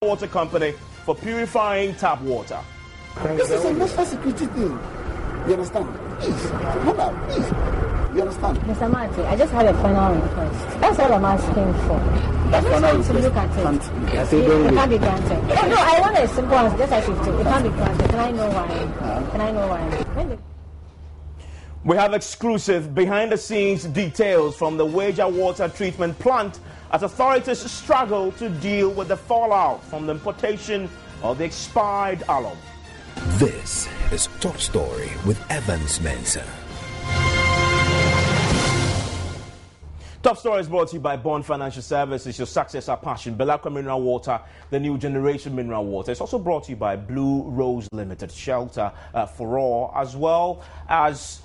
Water Company for purifying tap water. This is a national security thing. You understand? Please. You understand? Mr. Marty, I just have a final request. That's all I'm asking for. I just want to look at it. It can't be granted. No, I want a simple answer, just as you do. It can't be granted. Can I know why? We have exclusive behind-the-scenes details from the Wager water treatment plant as authorities struggle to deal with the fallout from the importation of the expired alum. This is Top Story with Evans Mensah. Top Story is brought to you by Bond Financial Services, your success, our passion. BEDIAKO Mineral Water, the new generation mineral water. It's also brought to you by Blue Rose Limited, shelter for all, as well as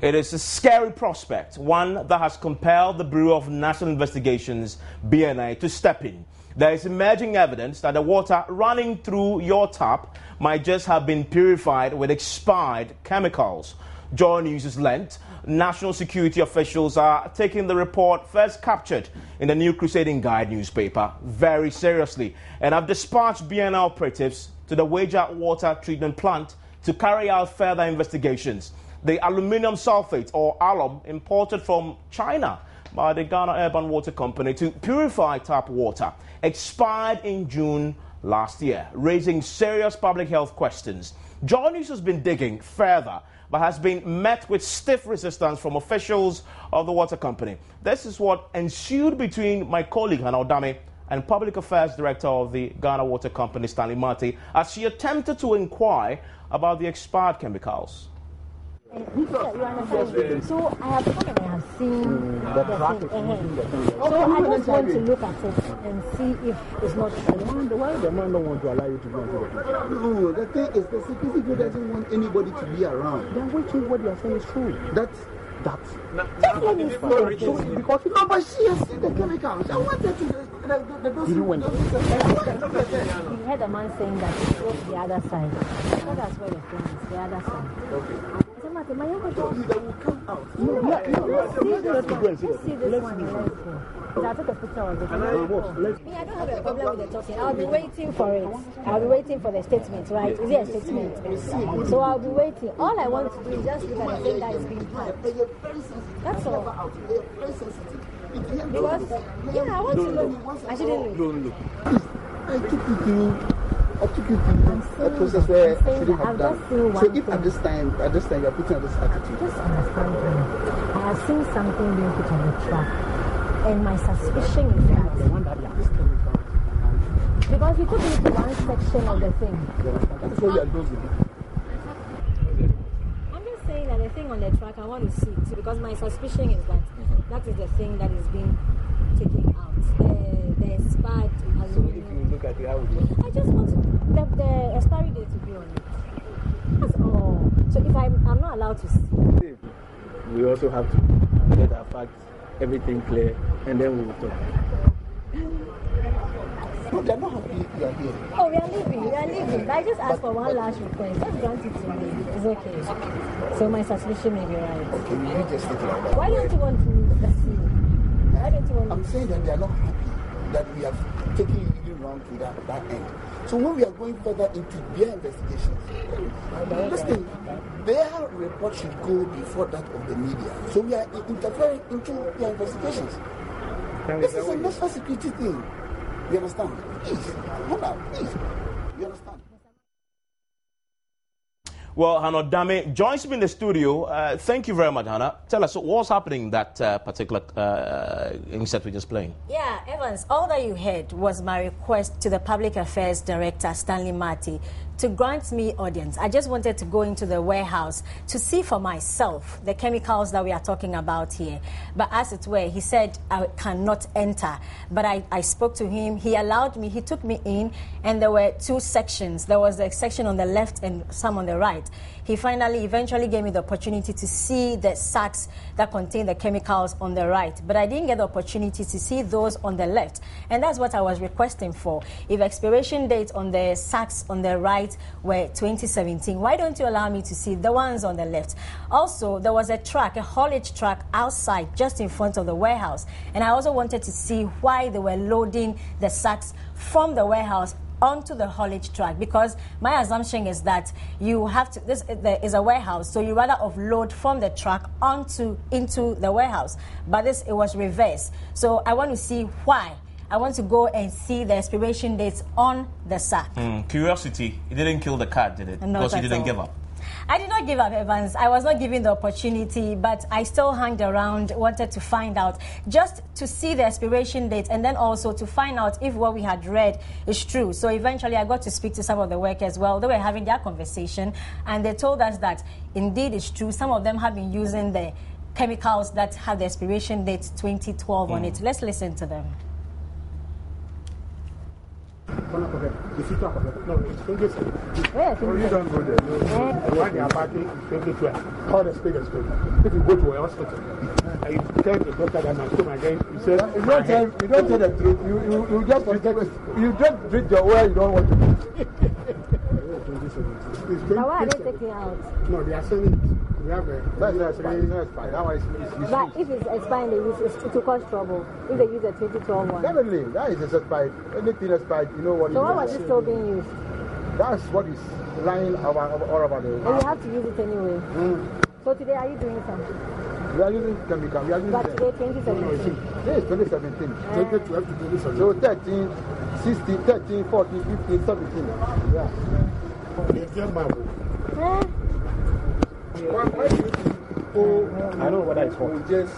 it is a scary prospect, one that has compelled the Bureau of National Investigations, BNI, to step in. There is emerging evidence that the water running through your tap might just have been purified with expired chemicals. Joy News is lent. National security officials are taking the report first captured in the New Crusading Guide newspaper very seriously and have dispatched BNI operatives to the Wager water treatment plant to carry out further investigations. The aluminium sulfate, or alum, imported from China by the Ghana Urban Water Company to purify tap water, expired in June last year, raising serious public health questions. Joy News has been digging further, but has been met with stiff resistance from officials of the water company. This is what ensued between my colleague, Hannah Odame, and Public Affairs Director of the Ghana Water Company, Stanley MARTEY, as she attempted to inquire about the expired chemicals. So I have come and I have seen the thing. So I just want to look at it and see if it's not true. Why the man don't want to allow you to go into the picture? No, the thing is the security group doesn't want anybody to be around. Then which is what you are saying is true. That's just let me see because but she has seen the chemicals. I wanted to you went. You heard a man saying that it goes the other side. So that's where the thing is, the other side. Okay. They will come out. Let's see this one. I took a picture of it. I don't have a problem with the talking. I'll be waiting for it. I'll be waiting for the statement, right? Is it a statement? So I'll be waiting. All I want to do is just look at the thing that is being planned. That's all. Because, I want to look. I shouldn't look. I took you through a process where I shouldn't have done. So if at this time you're putting on this attitude. Just understand me. I have seen something being put on the track. And my suspicion is that because you took me to one section of the thing. That's what you are doing. I'm just saying that the thing on the track, I want to see it because my suspicion is that that is the thing that is being taken out. The expired aluminum. Look at it, how it is. I just want the expiry date to be on it. That's all. So if I'm not allowed to see. We also have to get our facts, everything clear, and then we will talk. No, they're not happy you are here. Oh, we are leaving. I just asked for one last request. Just grant it to me. It's okay. So my suspicion may be right. Okay, we just take it like that. Why don't you want to see? Why don't you want I'm saying that they are not happy that we have taken you wrong to that end. So when we are going further into their investigations, listen, their report should go before that of the media. So we are interfering into their investigations. This is a national security thing. You understand? Please. You understand? Well, Hannah Odame joins me in the studio. Thank you very much, Hannah. Tell us, what's happening in that particular insert we just playing? Yeah, Evans, all that you heard was my request to the Public Affairs Director, Stanley MARTEY, to grant me audience. I just wanted to go into the warehouse to see for myself the chemicals that we are talking about here. But as it were, he said I cannot enter. But I spoke to him. He allowed me. He took me in, and there were two sections. There was the section on the left and some on the right. He eventually gave me the opportunity to see the sacks that contain the chemicals on the right. But I didn't get the opportunity to see those on the left. And that's what I was requesting for. If expiration date on the sacks on the right right were 2017. Why don't you allow me to see the ones on the left? Also, there was a truck, a haulage truck outside just in front of the warehouse. And I also wanted to see why they were loading the sacks from the warehouse onto the haulage truck, because my assumption is that you have to, there is a warehouse, so you rather offload from the truck into the warehouse. But it was reversed. So I want to see why. I want to go and see the expiration dates on the sack. Curiosity, it didn't kill the cat, did it? Not because you didn't give up. I did not give up, Evans. I was not given the opportunity, but I still hung around, wanted to find out, just to see the expiration date, and then also to find out if what we had read is true. So eventually I got to speak to some of the workers. Well, they were having their conversation, and they told us that indeed it's true. Some of them have been using the chemicals that have the expiration date 2012 on it. Let's listen to them. No, it's 2017. Yes. Oh, you don't go there. No. When they are parking, it's 2012. Call the spade a spade. If you go to a hospital, and you tell the doctor that my stomach again, you say, you don't tell the truth. You just forget. You just drink your way you don't want to drink. But why are they taking out? No, they are selling it. We have a... That's not expired. That one is But if it's expired, it will cause trouble if they use a 2012 one. Definitely, that is expired. Anything expired, you know what So why was it still being used? That's what is lying all over the... And you have to use it anyway. So today, are you doing something? We are using chemical. We are using... But today, 2017. This is 2017. 2012 to 2017. So 13, 16, 13, 14, 15, 17. Yeah. Why do you people, I don't know whether it's hot, just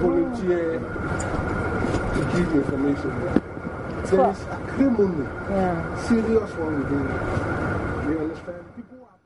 volunteer to give information? There is a criminal, serious one within it. You understand? People are...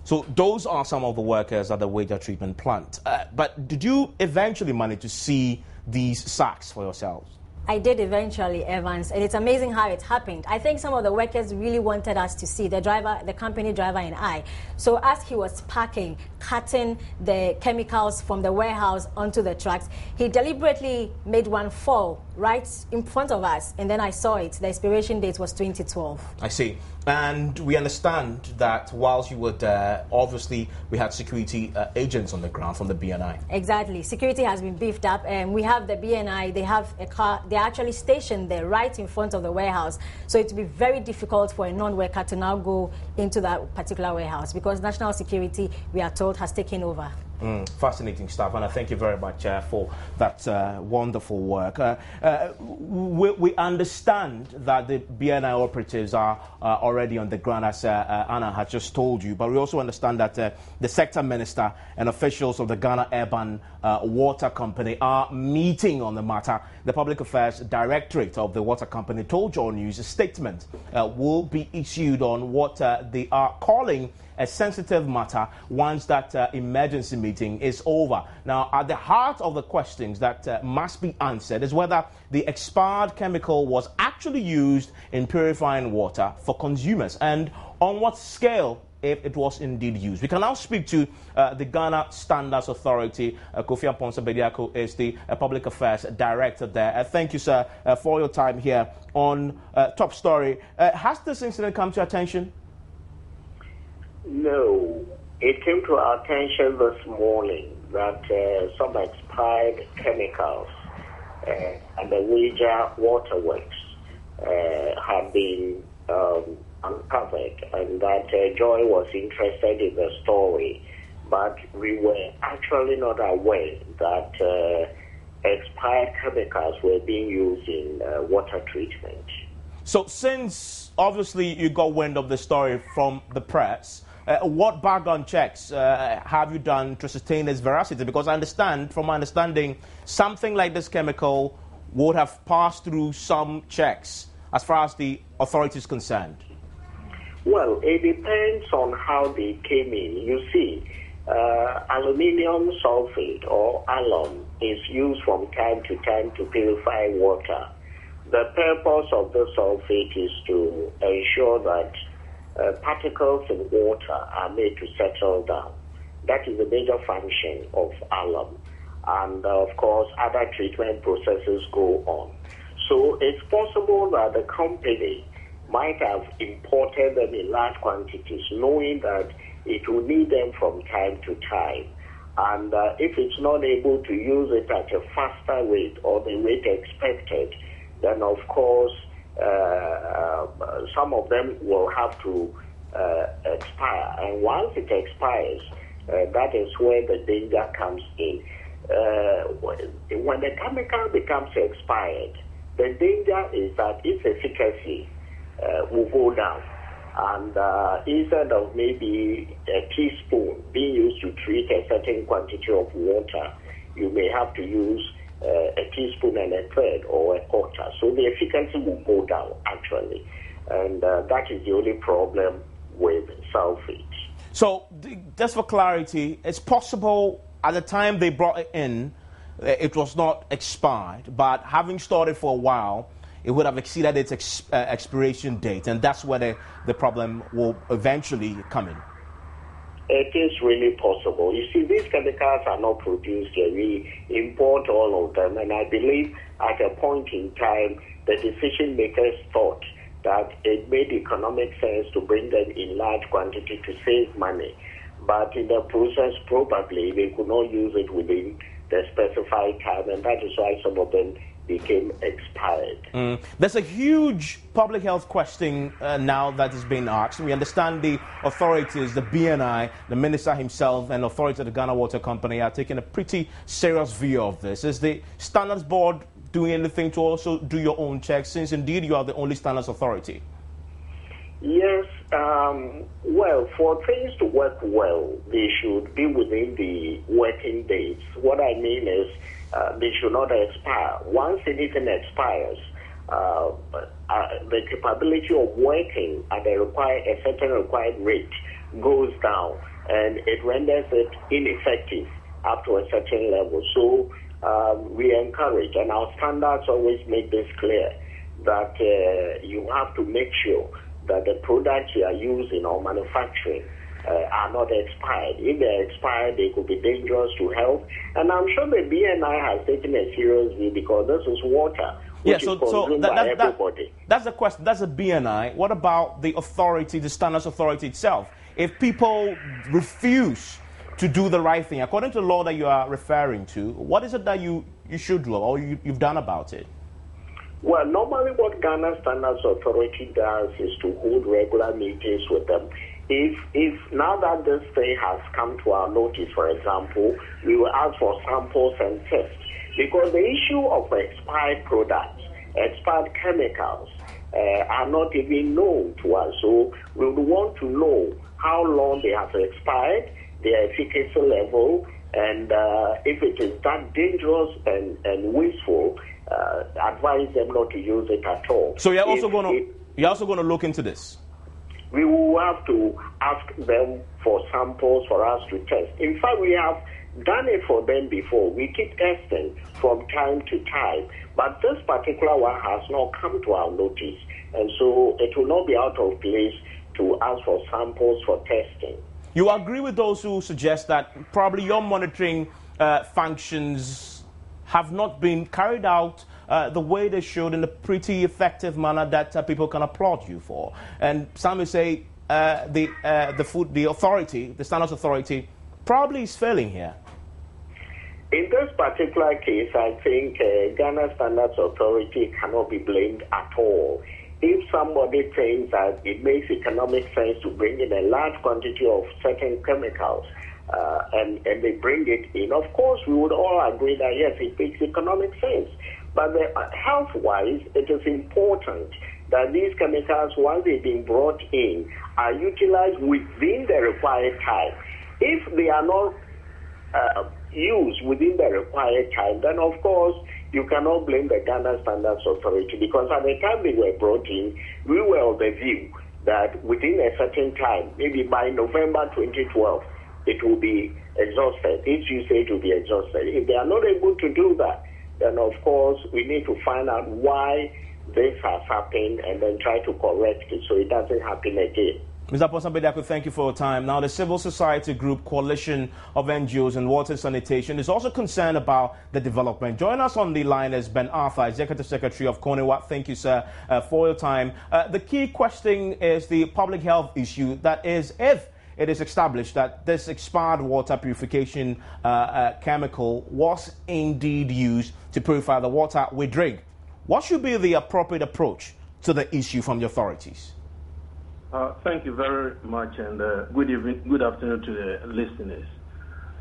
So those are some of the workers at the water treatment plant. But did you eventually manage to see these sacks for yourselves? I did eventually, Evans, and it's amazing how it happened. I think some of the workers really wanted us to see, the driver, the company driver and I. So as he was packing, cutting the chemicals from the warehouse onto the trucks, he deliberately made one fall right in front of us, and then I saw it. The expiration date was 2012. I see. And we understand that whilst you were there, obviously we had security agents on the ground from the BNI. Exactly. Security has been beefed up, and we have the BNI, they have a car, they're actually stationed there right in front of the warehouse. So it will be very difficult for a non-worker to now go into that particular warehouse because national security, we are told, has taken over. Fascinating stuff, and I thank you very much for that wonderful work. We understand that the BNI operatives are already on the ground, as Anna has just told you, but we also understand that the sector minister and officials of the Ghana Urban Water Company are meeting on the matter. The Public Affairs Directorate of the Water Company told Joy News a statement will be issued on what they are calling a sensitive matter once that emergency meeting is over. Now, at the heart of the questions that must be answered is whether the expired chemical was actually used in purifying water for consumers and on what scale if it was indeed used. We can now speak to the Ghana Standards Authority. KOFI AMPONSAH BEDIAKO is the Public Affairs Director there. Thank you, sir, for your time here on Top Story. Has this incident come to your attention? No. It came to our attention this morning that some expired chemicals at the Wager Waterworks have been uncovered, and that Joy was interested in the story, but we were actually not aware that expired chemicals were being used in water treatment. So since obviously you got wind of the story from the press, what background checks have you done to ascertain its veracity? Because I understand, from my understanding, something like this chemical would have passed through some checks as far as the authority is concerned. Well, it depends on how they came in. You see, aluminium sulfate or alum is used from time to time to purify water. The purpose of the sulfate is to ensure that particles in water are made to settle down. That is the major function of alum. And of course, other treatment processes go on. So it's possible that the company might have imported them in large quantities, knowing that it will need them from time to time. And if it's not able to use it at a faster rate or the rate expected, then of course some of them will have to expire. And once it expires, that is where the danger comes in. When the chemical becomes expired, the danger is that its efficacy will go down. And instead of maybe a teaspoon being used to treat a certain quantity of water, you may have to use a teaspoon and a third or a quarter. So the efficacy will go down, actually. And that is the only problem with sulfate. So, just for clarity, it's possible at the time they brought it in, it was not expired, but having stored it for a while, it would have exceeded its expiration date, and that's where the problem will eventually come in. It is really possible. You see, these chemicals are not produced here. We import all of them, and I believe at a point in time, the decision makers thought that it made economic sense to bring them in large quantity to save money. But in the process, probably they could not use it within the specified time, and that is why some of them became expired. There's a huge public health question now that is being asked. We understand the authorities, the BNI, the minister himself, and authorities of the Ghana Water Company are taking a pretty serious view of this. Is the Standards Board doing anything to also do your own checks, since indeed you are the only standards authority? Yes, well, for things to work well, they should be within the working days. What I mean is they should not expire. Once anything expires, the capability of working at a certain required rate goes down, and it renders it ineffective up to a certain level. So we encourage, and our standards always make this clear, that you have to make sure that the products you are using or manufacturing are not expired. If they're expired, they could be dangerous to health. And I'm sure the BNI has taken a serious view, because this is water, which is consumed by everybody. That's the question. That's the BNI. What about the authority, the standards authority itself? If people refuse to do the right thing, according to the law that you are referring to, what is it that you should do, or you've done about it? Well, normally what Ghana Standards Authority does is to hold regular meetings with them. If now that this thing has come to our notice, for example, we will ask for samples and tests, because the issue of expired products, expired chemicals, are not even known to us. So we would want to know how long they have expired, their efficacy level, and if it is that dangerous and wasteful, advise them not to use it at all. So you're also going to look into this? We will have to ask them for samples for us to test. In fact, we have done it for them before. We keep testing from time to time, but this particular one has not come to our notice, and so it will not be out of place to ask for samples for testing. You agree with those who suggest that probably your monitoring functions have not been carried out the way they should, in a pretty effective manner that people can applaud you for? And some may say the authority, the standards authority, probably is failing here. In this particular case, I think Ghana Standards Authority cannot be blamed at all. If somebody thinks that it makes economic sense to bring in a large quantity of certain chemicals, and they bring it in, of course, we would all agree that, yes, it makes economic sense. But health-wise, it is important that these chemicals, once they've been brought in, are utilized within the required time. If they are not used within the required time, then, of course, you cannot blame the Ghana Standards Authority, because at the time they were brought in, we were of the view that within a certain time, maybe by November 2012, it will be exhausted. Each usage will be exhausted. If they are not able to do that, then of course we need to find out why this has happened and then try to correct it so it doesn't happen again. Mr. AMPONSAH BEDIAKO, thank you for your time. Now, the civil society group Coalition of NGOs in Water and Sanitation is also concerned about the development. Join us on the line is Ben Arthur, Executive Secretary of CONIWAS. Thank you, sir, for your time. The key question is the public health issue, that is, if it is established that this expired water purification chemical was indeed used to purify the water we drink, what should be the appropriate approach to the issue from the authorities? Thank you very much, and good evening, good afternoon to the listeners.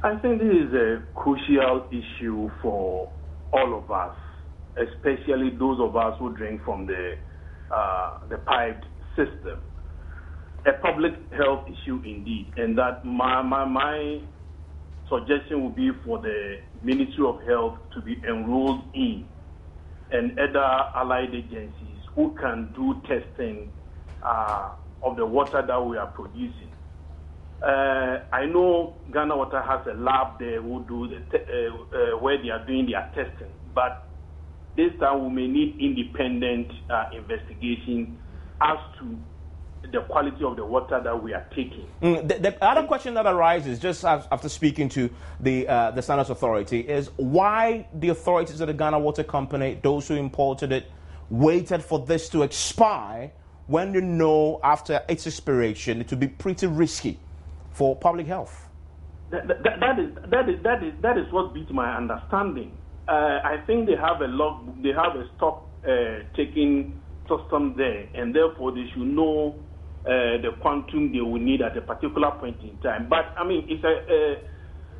I think this is a crucial issue for all of us, especially those of us who drink from the piped system. A public health issue indeed, and that my suggestion would be for the Ministry of Health to be enrolled in, and other allied agencies who can do testing of the water that we are producing. I know Ghana Water has a lab there who do where they are doing their testing, but this time we may need independent investigation as to the quality of the water that we are taking. The other question that arises, just after speaking to the Standards Authority, is why the authorities of the Ghana Water Company, those who imported it, waited for this to expire when you know after its expiration it would be pretty risky for public health. That is what beats my understanding. I think they have a stock taking system there, and therefore they should know the quantum they will need at a particular point in time. But I mean, it's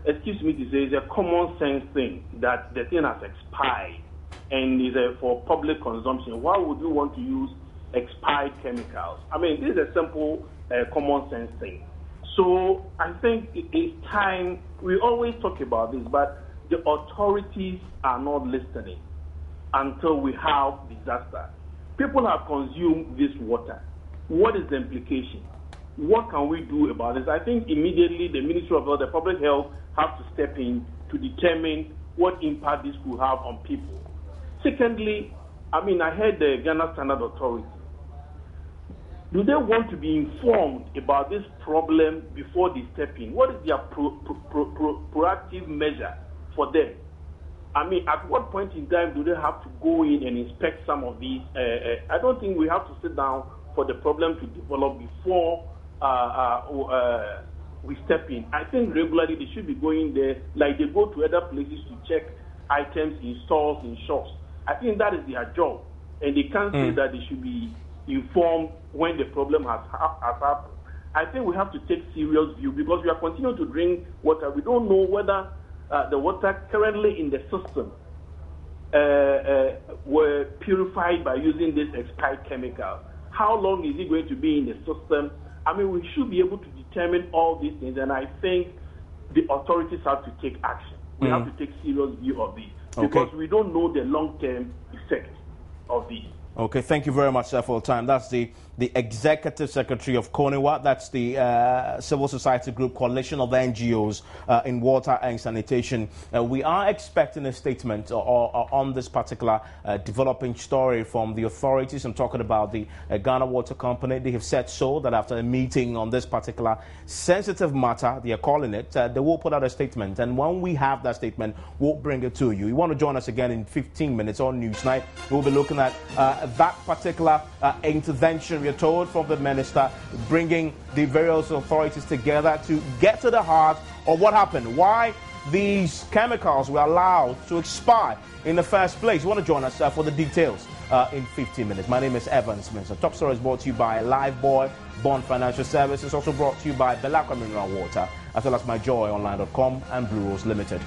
excuse me to say, it's a common sense thing that the thing has expired and is for public consumption. Why would you want to use expired chemicals? I mean, this is a simple common sense thing. So I think it's time. We always talk about this, but the authorities are not listening until we have disaster. People have consumed this water. What is the implication? What can we do about this? I think immediately the Ministry of Health, the Public Health, have to step in to determine what impact this could have on people. Secondly, I mean, I heard the Ghana Standard Authority. Do they want to be informed about this problem before they step in? What is their proactive measure for them? I mean, at what point in time do they have to go in and inspect some of these? I don't think we have to sit down for the problem to develop before we step in. I think regularly they should be going there, like they go to other places to check items in stores, in shops. I think that is their job, and they can't say that they should be informed when the problem has happened. I think we have to take serious view, because we are continuing to drink water. We don't know whether the water currently in the system were purified by using this expired chemical. How long is it going to be in the system? I mean, we should be able to determine all these things, and I think the authorities have to take action. We have to take serious view of this, because we don't know the long-term effect of this. Okay, thank you very much, sir, for your time. That's the Executive Secretary of CONIWAS. That's the Civil Society Group Coalition of NGOs in Water and Sanitation. We are expecting a statement on this particular developing story from the authorities. I'm talking about the Ghana Water Company. They have said so, that after a meeting on this particular sensitive matter, they are calling it, they will put out a statement. And when we have that statement, we'll bring it to you. You want to join us again in 15 minutes on Newsnight. We'll be looking at that particular intervention, we're told, from the minister, bringing the various authorities together to get to the heart of what happened, why these chemicals were allowed to expire in the first place. You want to join us for the details in 15 minutes. My name is Evans Mensah. Top Story is brought to you by Liveboy Bond Financial Services, also brought to you by BEDIAKO Mineral Water, as well as MyJoyOnline.com and Blue Rose Limited.